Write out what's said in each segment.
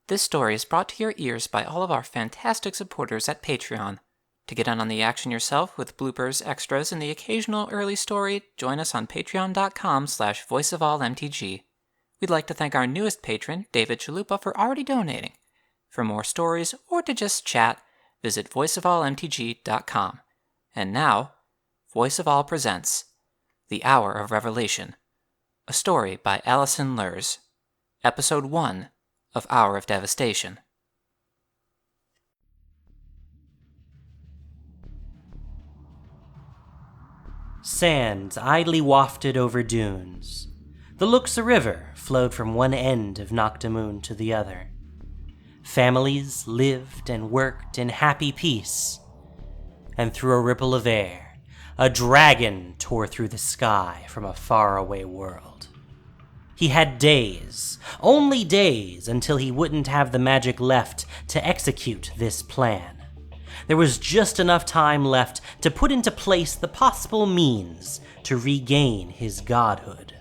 This story is brought to your ears by all of our fantastic supporters at Patreon. To get in on the action yourself with bloopers, extras, and the occasional early story, join us on patreon.com/voiceofallmtg. We'd like to thank our newest patron, David Chalupa, for already donating. For more stories, or to just chat, visit voiceofallmtg.com. And now, Voice of All presents The Hour of Revelation, a story by Allison Lurs, Episode 1 of Hour of Devastation. Sands idly wafted over dunes. The Luxa River flowed from one end of Noctamoon to the other. Families lived and worked in happy peace. And through a ripple of air, a dragon tore through the sky from a faraway world. He had days, only days, until he wouldn't have the magic left to execute this plan. There was just enough time left to put into place the possible means to regain his godhood.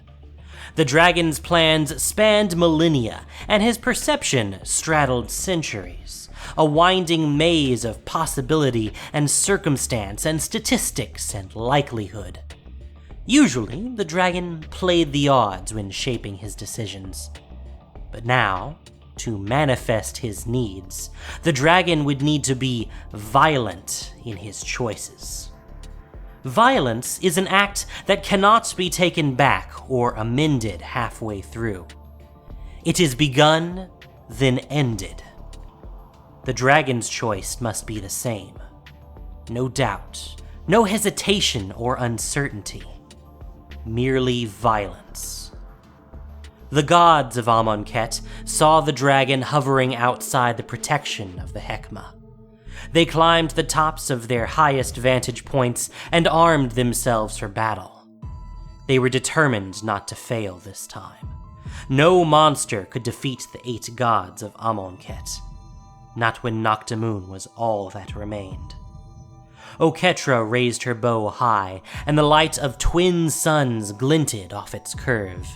The dragon's plans spanned millennia, and his perception straddled centuries, a winding maze of possibility and circumstance and statistics and likelihood. Usually, the dragon played the odds when shaping his decisions. But now, to manifest his needs, the dragon would need to be violent in his choices. Violence is an act that cannot be taken back or amended halfway through. It is begun, then ended. The dragon's choice must be the same. No doubt, no hesitation or uncertainty. Merely violence. The gods of Amonkhet saw the dragon hovering outside the protection of the Hekma. They climbed the tops of their highest vantage points and armed themselves for battle. They were determined not to fail this time. No monster could defeat the 8 gods of Amonkhet. Not when Noctamoon was all that remained. Oketra raised her bow high, and the light of twin suns glinted off its curve.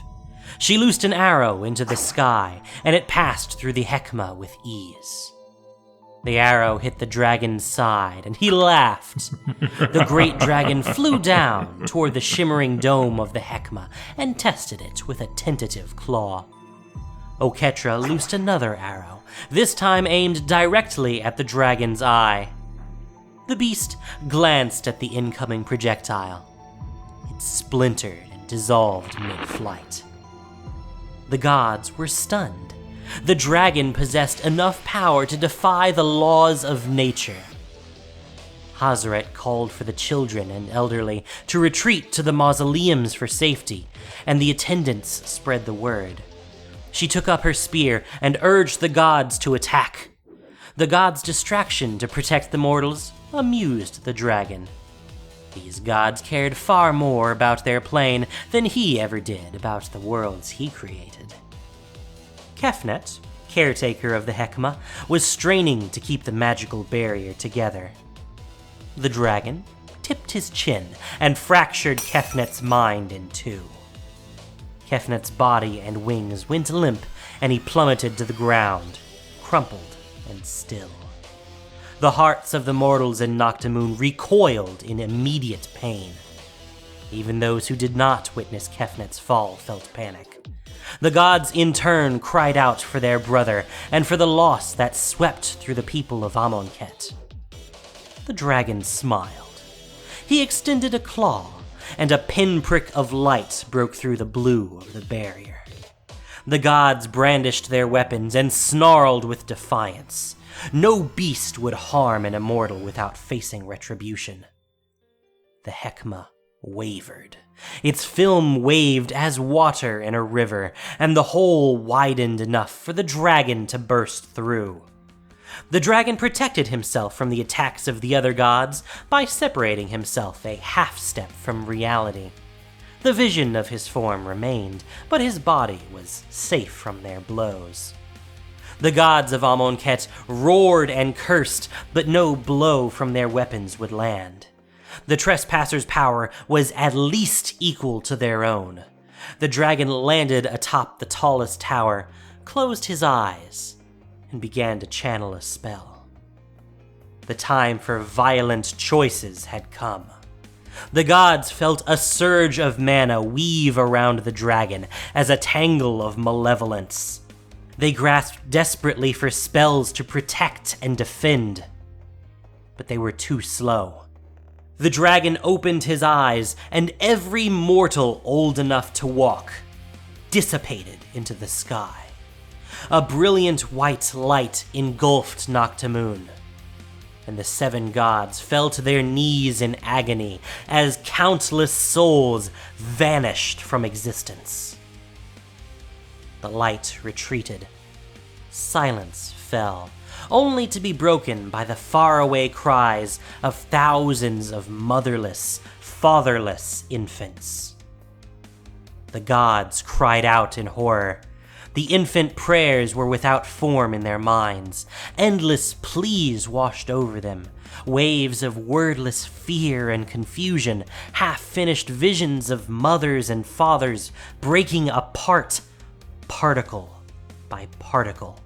She loosed an arrow into the sky, and it passed through the Hekma with ease. The arrow hit the dragon's side, and he laughed. The great dragon flew down toward the shimmering dome of the Hekma and tested it with a tentative claw. Oketra loosed another arrow, this time aimed directly at the dragon's eye. The beast glanced at the incoming projectile. It splintered and dissolved mid-flight. The gods were stunned. The dragon possessed enough power to defy the laws of nature. Hazret called for the children and elderly to retreat to the mausoleums for safety, and the attendants spread the word. She took up her spear and urged the gods to attack. The gods' distraction to protect the mortals amused the dragon. These gods cared far more about their plane than he ever did about the worlds he created. Kefnet, caretaker of the Hekma, was straining to keep the magical barrier together. The dragon tipped his chin and fractured Kefnet's mind in two. Kefnet's body and wings went limp, and he plummeted to the ground, crumpled and still. The hearts of the mortals in Noctamoon recoiled in immediate pain. Even those who did not witness Kefnet's fall felt panic. The gods in turn cried out for their brother and for the loss that swept through the people of Amonkhet. The dragon smiled. He extended a claw, and a pinprick of light broke through the blue of the barrier. The gods brandished their weapons and snarled with defiance. No beast would harm an immortal without facing retribution. The Hekma wavered. Its film waved as water in a river, and the hole widened enough for the dragon to burst through. The dragon protected himself from the attacks of the other gods by separating himself a half-step from reality. The vision of his form remained, but his body was safe from their blows. The gods of Amonkhet roared and cursed, but no blow from their weapons would land. The trespassers' power was at least equal to their own. The dragon landed atop the tallest tower, closed his eyes, and began to channel a spell. The time for violent choices had come. The gods felt a surge of mana weave around the dragon as a tangle of malevolence. They grasped desperately for spells to protect and defend, but they were too slow. The dragon opened his eyes, and every mortal old enough to walk dissipated into the sky. A brilliant white light engulfed Noxshade, and the 7 gods fell to their knees in agony as countless souls vanished from existence. The light retreated. Silence fell, only to be broken by the faraway cries of thousands of motherless, fatherless infants. The gods cried out in horror. The infant prayers were without form in their minds. Endless pleas washed over them, waves of wordless fear and confusion, half-finished visions of mothers and fathers breaking apart, particle by particle.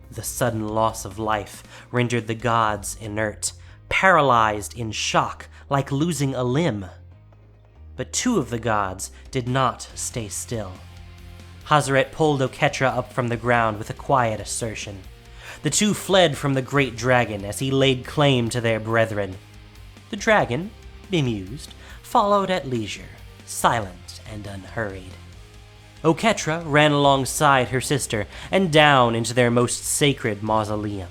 The sudden loss of life rendered the gods inert, paralyzed in shock, like losing a limb. But 2 of the gods did not stay still. Hazaret pulled Oketra up from the ground with a quiet assertion. The 2 fled from the great dragon as he laid claim to their brethren. The dragon, bemused, followed at leisure, silent and unhurried. Oketra ran alongside her sister and down into their most sacred mausoleum.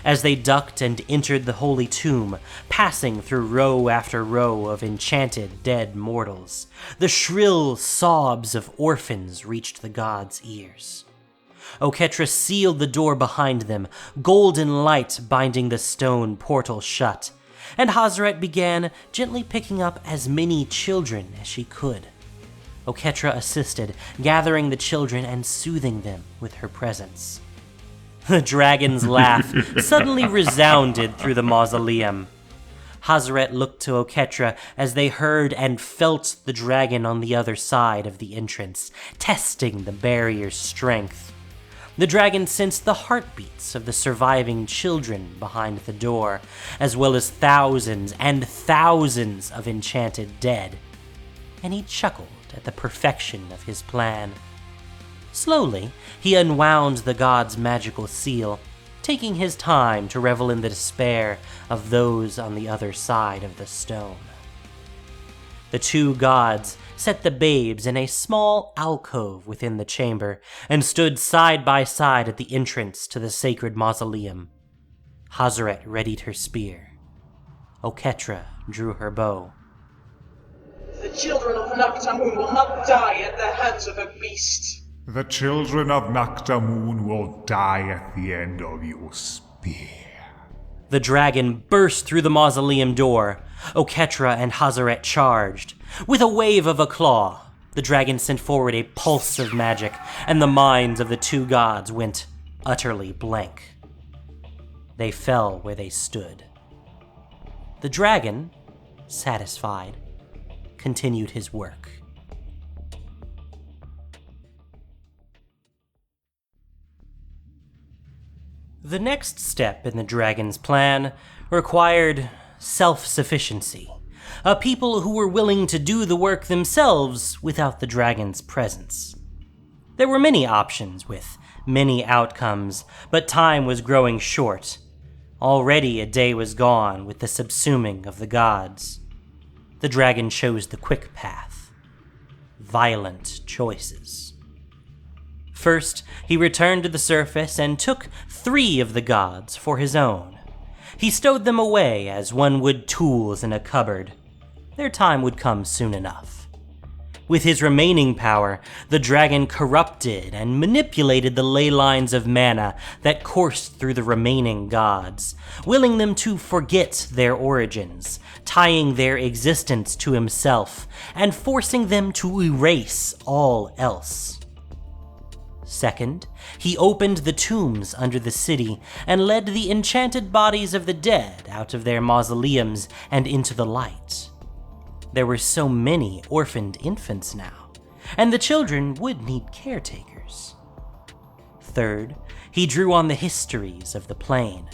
As they ducked and entered the holy tomb, passing through row after row of enchanted dead mortals, the shrill sobs of orphans reached the gods' ears. Oketra sealed the door behind them, golden light binding the stone portal shut, and Hazaret began gently picking up as many children as she could. Oketra assisted, gathering the children and soothing them with her presence. The dragon's laugh suddenly resounded through the mausoleum. Hazaret looked to Oketra as they heard and felt the dragon on the other side of the entrance, testing the barrier's strength. The dragon sensed the heartbeats of the surviving children behind the door, as well as thousands and thousands of enchanted dead, and he chuckled at the perfection of his plan. Slowly, he unwound the god's magical seal, taking his time to revel in the despair of those on the other side of the stone. The 2 gods set the babes in a small alcove within the chamber and stood side by side at the entrance to the sacred mausoleum. Hazaret readied her spear. Oketra drew her bow. The children of Noxshade will not die at the hands of a beast. The children of Noxshade will die at the end of your spear. The dragon burst through the mausoleum door. Oketra and Hazaret charged. With a wave of a claw, the dragon sent forward a pulse of magic, and the minds of the 2 gods went utterly blank. They fell where they stood. The dragon, satisfied, continued his work. The next step in the dragon's plan required self-sufficiency, a people who were willing to do the work themselves without the dragon's presence. There were many options with many outcomes, but time was growing short. Already a day was gone with the subsuming of the gods. The dragon chose the quick path. Violent choices. First, he returned to the surface and took 3 of the gods for his own. He stowed them away as one would tools in a cupboard. Their time would come soon enough. With his remaining power, the dragon corrupted and manipulated the ley lines of mana that coursed through the remaining gods, willing them to forget their origins, tying their existence to himself, and forcing them to erase all else. Second, he opened the tombs under the city and led the enchanted bodies of the dead out of their mausoleums and into the light. There were so many orphaned infants now, and the children would need caretakers. Third, he drew on the histories of the plane.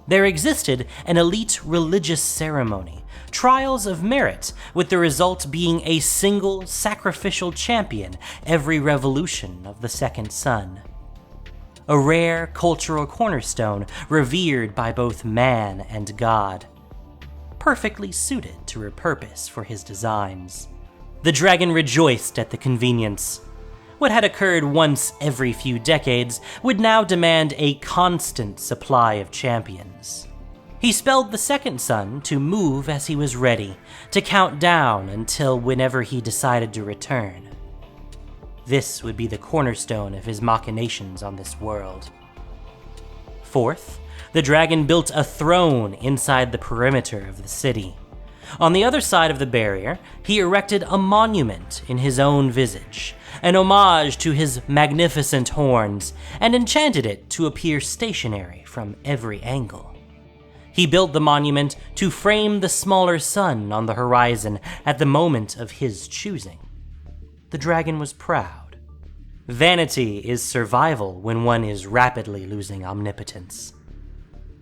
There existed an elite religious ceremony, trials of merit, with the result being a single sacrificial champion every revolution of the second sun. A rare cultural cornerstone revered by both man and god, perfectly suited to repurpose for his designs. The dragon rejoiced at the convenience. What had occurred once every few decades would now demand a constant supply of champions. He spelled the second sun to move as he was ready, to count down until whenever he decided to return. This would be the cornerstone of his machinations on this world. Fourth, the dragon built a throne inside the perimeter of the city. On the other side of the barrier, he erected a monument in his own visage, an homage to his magnificent horns, and enchanted it to appear stationary from every angle. He built the monument to frame the smaller sun on the horizon at the moment of his choosing. The dragon was proud. Vanity is survival when one is rapidly losing omnipotence.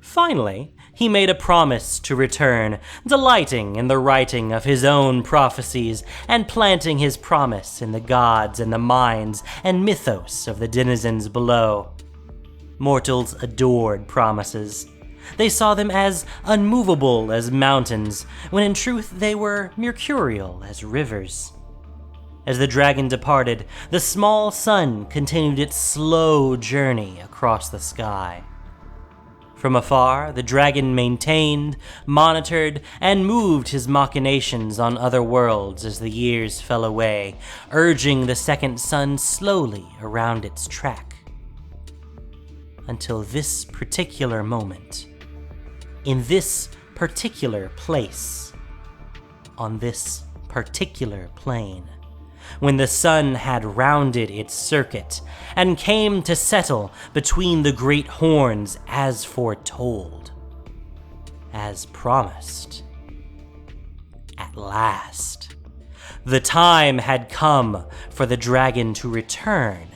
Finally, he made a promise to return, delighting in the writing of his own prophecies and planting his promise in the gods and the minds and mythos of the denizens below. Mortals adored promises. They saw them as unmovable as mountains, when in truth they were mercurial as rivers. As the dragon departed, the small sun continued its slow journey across the sky. From afar, the dragon maintained, monitored, and moved his machinations on other worlds as the years fell away, urging the second sun slowly around its track. Until this particular moment, in this particular place, on this particular plane, when the sun had rounded its circuit and came to settle between the great horns as foretold, as promised. At last, the time had come for the dragon to return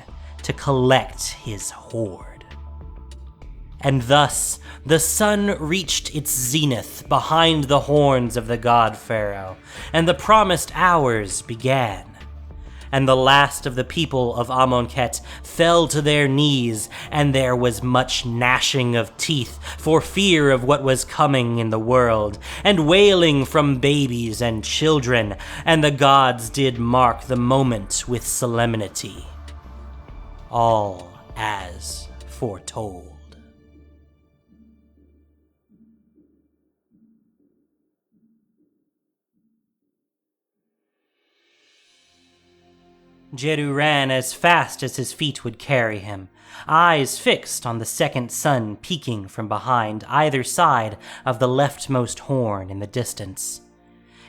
to collect his hoard. And thus, the sun reached its zenith behind the horns of the God-Pharaoh, and the promised hours began. And the last of the people of Amonkhet fell to their knees, and there was much gnashing of teeth for fear of what was coming in the world, and wailing from babies and children, and the gods did mark the moment with solemnity. All as foretold. Jeru ran as fast as his feet would carry him, eyes fixed on the second sun peeking from behind either side of the leftmost horn in the distance.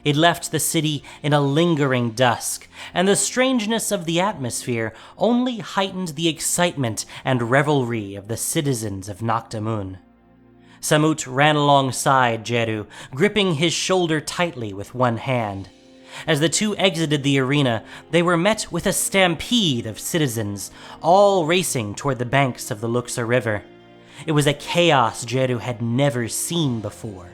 It left the city in a lingering dusk, and the strangeness of the atmosphere only heightened the excitement and revelry of the citizens of Naktamun. Samut ran alongside Jeru, gripping his shoulder tightly with one hand. As the two exited the arena, they were met with a stampede of citizens, all racing toward the banks of the Luxa River. It was a chaos Jeru had never seen before.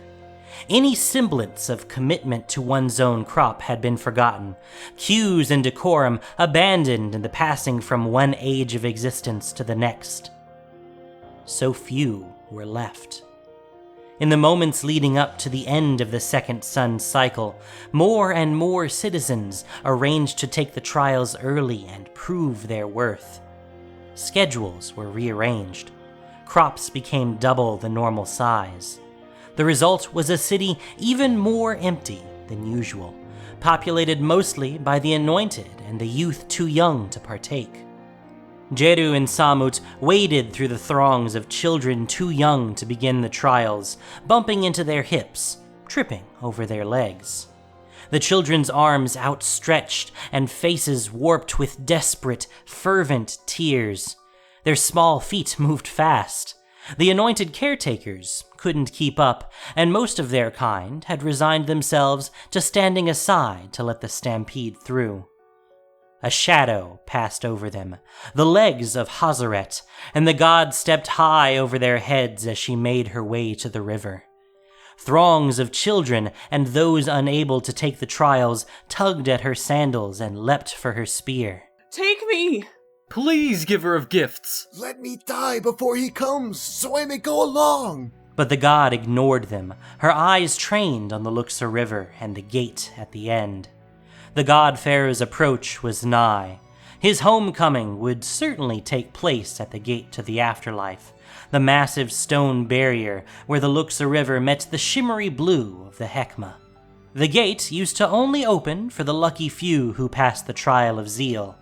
Any semblance of commitment to one's own crop had been forgotten, cues and decorum abandoned in the passing from one age of existence to the next. So few were left. In the moments leading up to the end of the second sun cycle, more and more citizens arranged to take the trials early and prove their worth. Schedules were rearranged. Crops became double the normal size. The result was a city even more empty than usual, populated mostly by the anointed and the youth too young to partake. Jeru and Samut waded through the throngs of children too young to begin the trials, bumping into their hips, tripping over their legs. The children's arms outstretched and faces warped with desperate, fervent tears. Their small feet moved fast. The anointed caretakers couldn't keep up, and most of their kind had resigned themselves to standing aside to let the stampede through. A shadow passed over them, the legs of Hazaret, and the god stepped high over their heads as she made her way to the river. Throngs of children and those unable to take the trials tugged at her sandals and leapt for her spear. Take me! Please, giver of gifts! Let me die before he comes, so I may go along! But the god ignored them, her eyes trained on the Luxor River and the gate at the end. The God-Pharaoh's approach was nigh. His homecoming would certainly take place at the gate to the afterlife, the massive stone barrier where the Luxor River met the shimmery blue of the Hekma. The gate used to only open for the lucky few who passed the trial of zeal.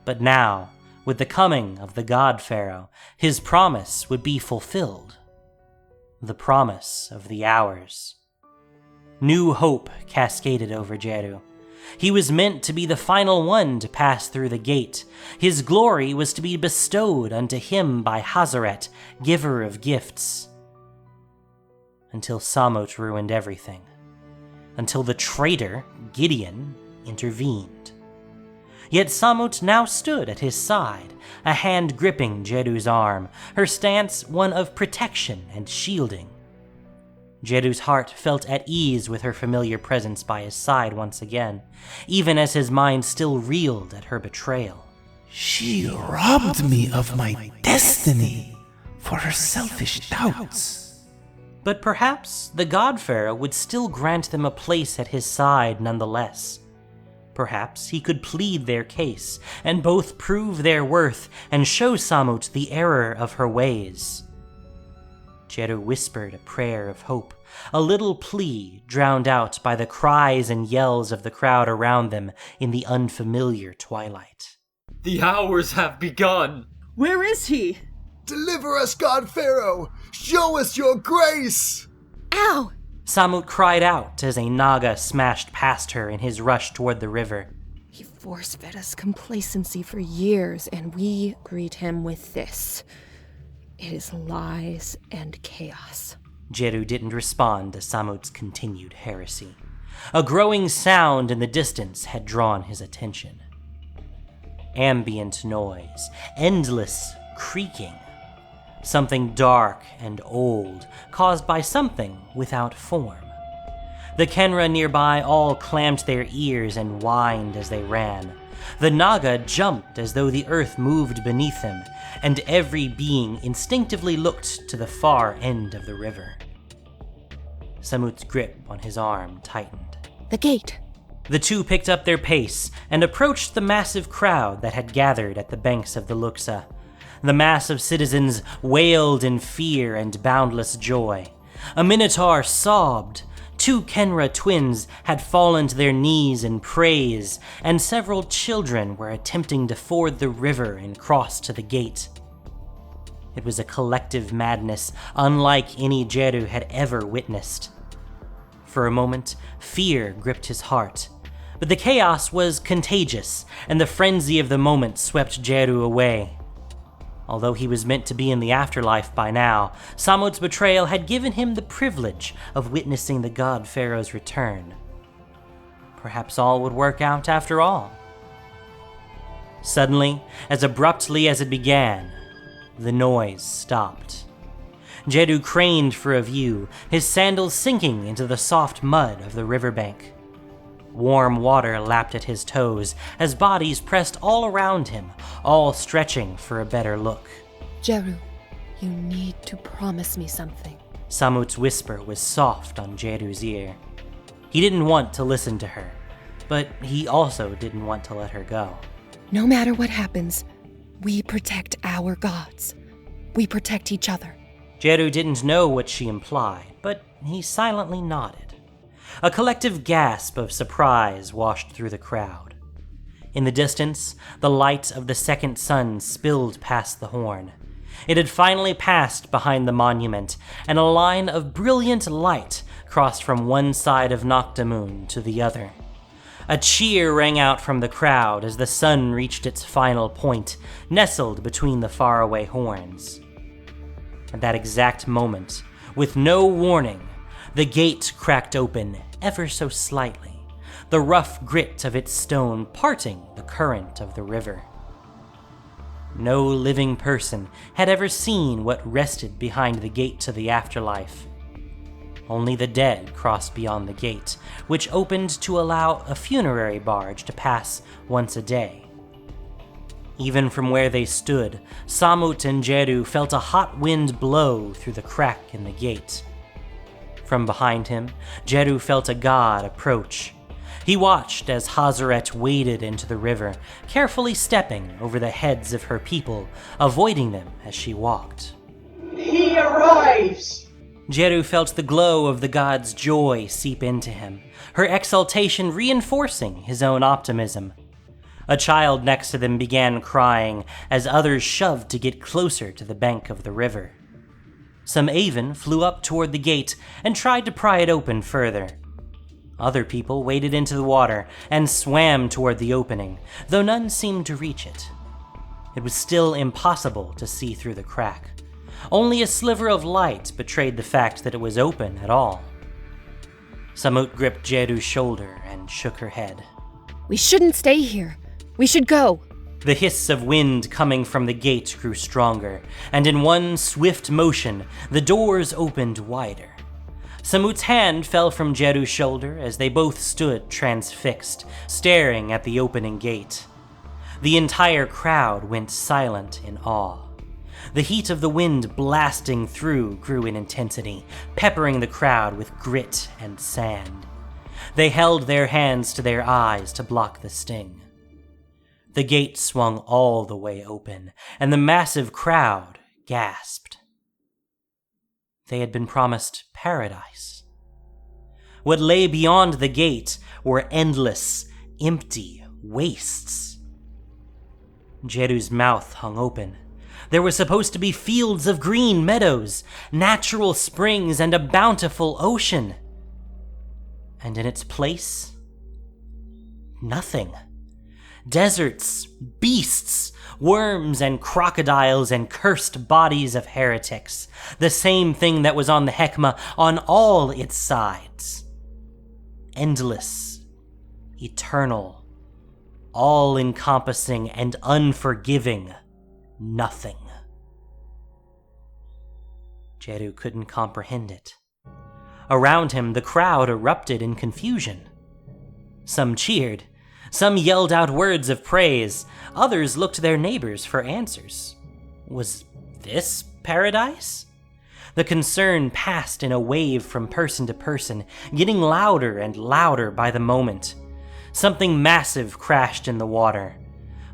But now, with the coming of the God-Pharaoh, his promise would be fulfilled. The promise of the hours. New hope cascaded over Jeru. He was meant to be the final one to pass through the gate. His glory was to be bestowed unto him by Hazaret, giver of gifts. Until Samut ruined everything. Until the traitor, Gideon, intervened. Yet Samut now stood at his side, a hand gripping Jeru's arm, her stance one of protection and shielding. Jeru's heart felt at ease with her familiar presence by his side once again, even as his mind still reeled at her betrayal. She robbed me of my destiny for her selfish doubts. But perhaps the God-Pharaoh would still grant them a place at his side nonetheless. Perhaps he could plead their case, and both prove their worth and show Samut the error of her ways. Jeru whispered a prayer of hope, a little plea drowned out by the cries and yells of the crowd around them in the unfamiliar twilight. The hours have begun! Where is he? Deliver us, God-Pharaoh! Show us your grace! Ow! Samut cried out as a Naga smashed past her in his rush toward the river. He force-fed us complacency for years, and we greet him with this. It is lies and chaos. Jeru didn't respond to Samut's continued heresy. A growing sound in the distance had drawn his attention. Ambient noise, endless creaking. Something dark and old, caused by something without form. The Kenra nearby all clamped their ears and whined as they ran. The Naga jumped as though the earth moved beneath them, and every being instinctively looked to the far end of the river. Samut's grip on his arm tightened. The gate! The two picked up their pace and approached the massive crowd that had gathered at the banks of the Luxor. The mass of citizens wailed in fear and boundless joy. A minotaur sobbed. 2 Kenra twins had fallen to their knees in praise, and several children were attempting to ford the river and cross to the gate. It was a collective madness unlike any Jeru had ever witnessed. For a moment, fear gripped his heart, but the chaos was contagious, and the frenzy of the moment swept Jeru away. Although he was meant to be in the afterlife by now, Samut's betrayal had given him the privilege of witnessing the God-Pharaoh's return. Perhaps all would work out after all. Suddenly, as abruptly as it began, the noise stopped. Jeru craned for a view, his sandals sinking into the soft mud of the riverbank. Warm water lapped at his toes as bodies pressed all around him, all stretching for a better look. Jeru, you need to promise me something. Samut's whisper was soft on Jeru's ear. He didn't want to listen to her, but he also didn't want to let her go. No matter what happens, we protect our gods. We protect each other. Jeru didn't know what she implied, but he silently nodded. A collective gasp of surprise washed through the crowd. In the distance, the light of the second sun spilled past the horn. It had finally passed behind the monument, and a line of brilliant light crossed from one side of Noctamoon to the other. A cheer rang out from the crowd as the sun reached its final point, nestled between the faraway horns. At that exact moment, with no warning, the gate cracked open ever so slightly. the rough grit of its stone parting the current of the river. No living person had ever seen what rested behind the gate to the afterlife. Only the dead crossed beyond the gate, which opened to allow a funerary barge to pass once a day. Even from where they stood, Samut and Jeru felt a hot wind blow through the crack in the gate. From behind him, Jeru felt a god approach. He watched as Hazaret waded into the river, carefully stepping over the heads of her people, avoiding them as she walked. He arrives! Jeru felt the glow of the god's joy seep into him, her exultation reinforcing his own optimism. A child next to them began crying as others shoved to get closer to the bank of the river. Some Aven flew up toward the gate and tried to pry it open further. Other people waded into the water and swam toward the opening, though none seemed to reach it. It was still impossible to see through the crack. Only a sliver of light betrayed the fact that it was open at all. Samut gripped Jeru's shoulder and shook her head. We shouldn't stay here. We should go. The hiss of wind coming from the gate grew stronger, and in one swift motion, the doors opened wider. Samut's hand fell from Jeru's shoulder as they both stood transfixed, staring at the opening gate. The entire crowd went silent in awe. The heat of the wind blasting through grew in intensity, peppering the crowd with grit and sand. They held their hands to their eyes to block the sting. The gate swung all the way open, and the massive crowd gasped. They had been promised paradise. What lay beyond the gate were endless, empty wastes. Jeru's mouth hung open. There were supposed to be fields of green meadows, natural springs, and a bountiful ocean. And in its place, nothing. Deserts, beasts, worms and crocodiles and cursed bodies of heretics. The same thing that was on the Hekma on all its sides. Endless, eternal, all-encompassing and unforgiving nothing. Jeru couldn't comprehend it. Around him, the crowd erupted in confusion. Some cheered. Some yelled out words of praise. Others looked to their neighbors for answers. Was this paradise? The concern passed in a wave from person to person, getting louder and louder by the moment. Something massive crashed in the water.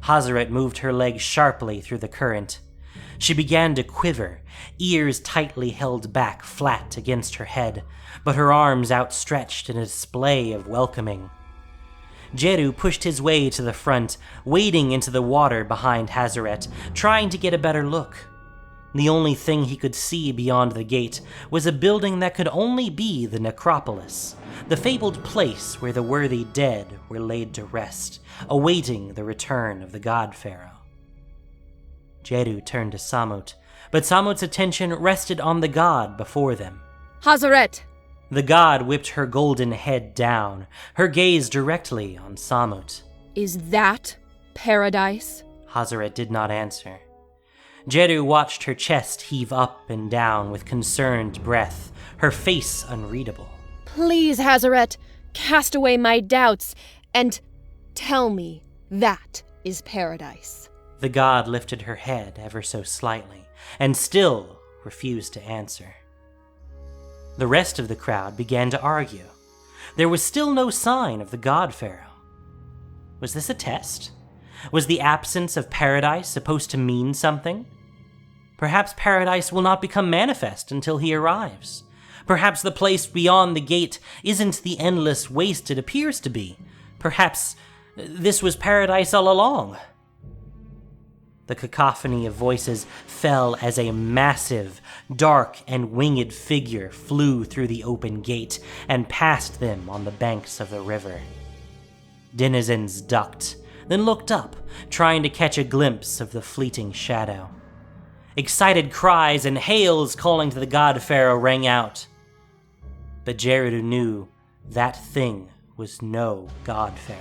Hazaret moved her legs sharply through the current. She began to quiver, ears tightly held back flat against her head, but her arms outstretched in a display of welcoming. Jeru pushed his way to the front, wading into the water behind Hazaret, trying to get a better look. The only thing he could see beyond the gate was a building that could only be the necropolis, the fabled place where the worthy dead were laid to rest, awaiting the return of the God-Pharaoh. Jeru turned to Samut, but Samut's attention rested on the god before them. Hazaret! The god whipped her golden head down, her gaze directly on Samut. Is that paradise? Hazaret did not answer. Jeru watched her chest heave up and down with concerned breath, her face unreadable. Please, Hazaret, cast away my doubts, and tell me that is paradise. The god lifted her head ever so slightly, and still refused to answer. The rest of the crowd began to argue. There was still no sign of the God-Pharaoh. Was this a test? Was the absence of paradise supposed to mean something? Perhaps paradise will not become manifest until he arrives. Perhaps the place beyond the gate isn't the endless waste it appears to be. Perhaps this was paradise all along. The cacophony of voices fell as a massive, dark, and winged figure flew through the open gate and passed them on the banks of the river. Denizens ducked, then looked up, trying to catch a glimpse of the fleeting shadow. Excited cries and hails calling to the God-Pharaoh rang out. But Jeru knew that thing was no God-Pharaoh.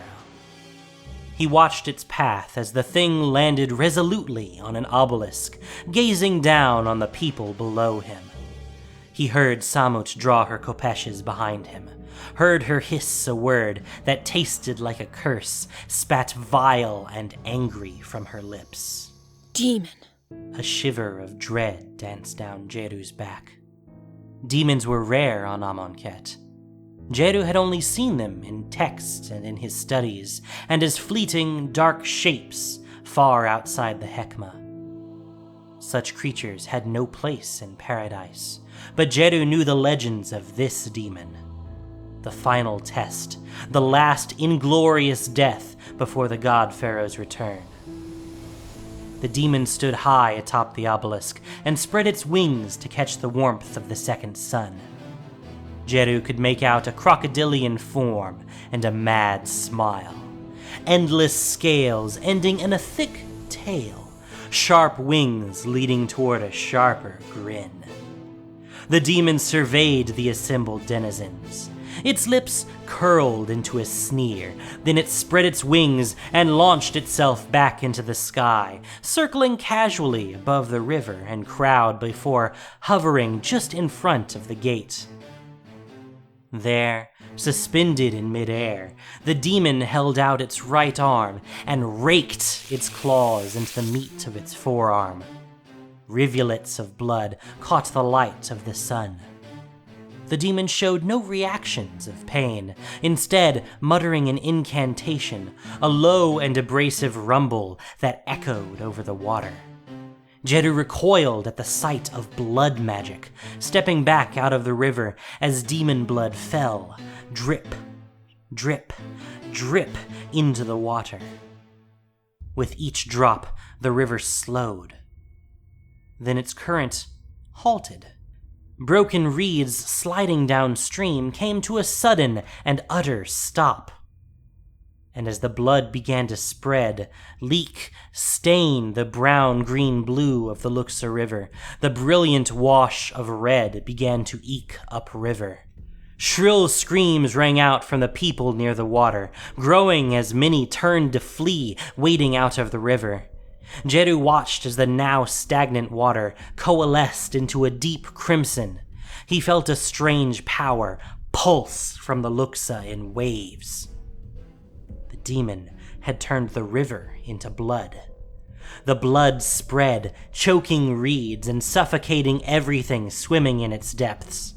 He watched its path as the thing landed resolutely on an obelisk, gazing down on the people below him. He heard Samut draw her kopeshes behind him, heard her hiss a word that tasted like a curse, spat vile and angry from her lips. Demon. A shiver of dread danced down Jeru's back. Demons were rare on Amonkhet. Jeru had only seen them in text and in his studies, and as fleeting, dark shapes far outside the Hekma. Such creatures had no place in paradise, but Jeru knew the legends of this demon. The final test, the last inglorious death before the God-Pharaoh's return. The demon stood high atop the obelisk and spread its wings to catch the warmth of the second sun. Jeru could make out a crocodilian form and a mad smile. Endless scales ending in a thick tail, sharp wings leading toward a sharper grin. The demon surveyed the assembled denizens. Its lips curled into a sneer, then it spread its wings and launched itself back into the sky, circling casually above the river and crowd before hovering just in front of the gate. There, suspended in midair, the demon held out its right arm and raked its claws into the meat of its forearm. Rivulets of blood caught the light of the sun. The demon showed no reactions of pain, instead muttering an incantation, a low and abrasive rumble that echoed over the water. Jeru recoiled at the sight of blood magic, stepping back out of the river as demon blood fell, drip, drip, drip into the water. With each drop, the river slowed. Then its current halted. Broken reeds sliding downstream came to a sudden and utter stop. And as the blood began to spread, leak, stain the brown, green, blue of the Luxor River, the brilliant wash of red began to eke upriver. Shrill screams rang out from the people near the water, growing as many turned to flee, wading out of the river. Jeru watched as the now stagnant water coalesced into a deep crimson. He felt a strange power pulse from the Luxor in waves. The demon had turned the river into blood. The blood spread, choking reeds and suffocating everything swimming in its depths.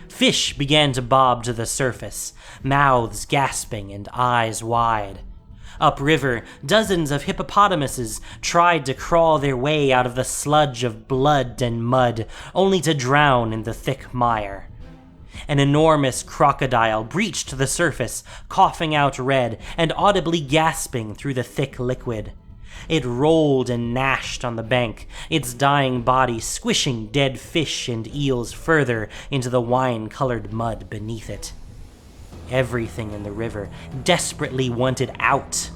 Fish began to bob to the surface, mouths gasping and eyes wide. Upriver, dozens of hippopotamuses tried to crawl their way out of the sludge of blood and mud, only to drown in the thick mire. An enormous crocodile breached the surface, coughing out red and audibly gasping through the thick liquid. It rolled and gnashed on the bank, its dying body squishing dead fish and eels further into the wine-colored mud beneath it. Everything in the river desperately wanted out.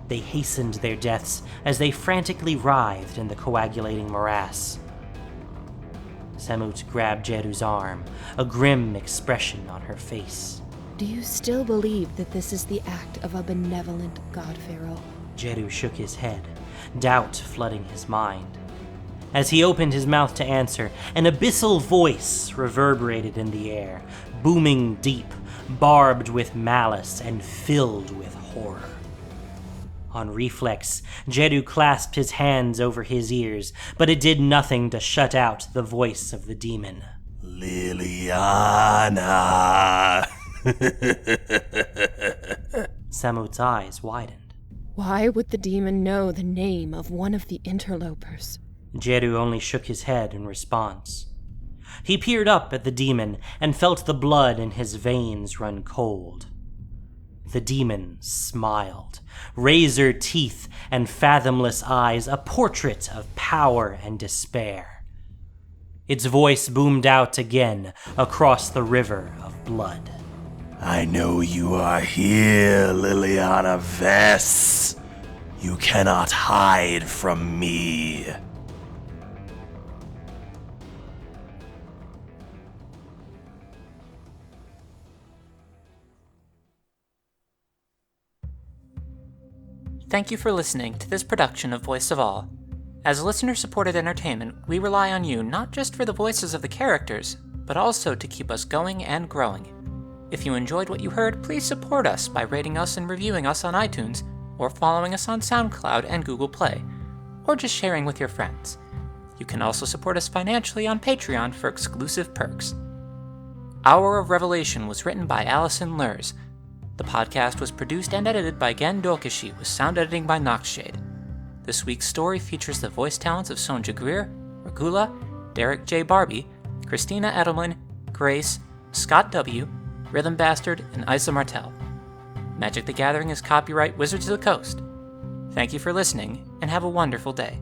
They hastened their deaths as they frantically writhed in the coagulating morass. Samut grabbed Jeru's arm, a grim expression on her face. Do you still believe that this is the act of a benevolent God-Pharaoh? Jeru shook his head, doubt flooding his mind. As he opened his mouth to answer, an abyssal voice reverberated in the air, booming deep, barbed with malice and filled with horror. On reflex, Jeru clasped his hands over his ears, but it did nothing to shut out the voice of the demon. Liliana! Samut's eyes widened. Why would the demon know the name of one of the interlopers? Jeru only shook his head in response. He peered up at the demon and felt the blood in his veins run cold. The demon smiled, razor teeth and fathomless eyes, a portrait of power and despair. Its voice boomed out again across the river of blood. I know you are here, Liliana Vess. You cannot hide from me. Thank you for listening to this production of Voice of All. As listener-supported entertainment, we rely on you not just for the voices of the characters, but also to keep us going and growing. If you enjoyed what you heard, please support us by rating us and reviewing us on iTunes, or following us on SoundCloud and Google Play, or just sharing with your friends. You can also support us financially on Patreon for exclusive perks. Hour of Revelation was written by Allison Lurs. The podcast was produced and edited by Gen Doukeshi with sound editing by Noxshade. This week's story features the voice talents of Sonja Greer, Regula, Derek J. Barbie, Christina Edelman, Grace, Scott W., Rhythm Bastard, and Isa Martell. Magic the Gathering is copyright Wizards of the Coast. Thank you for listening, and have a wonderful day.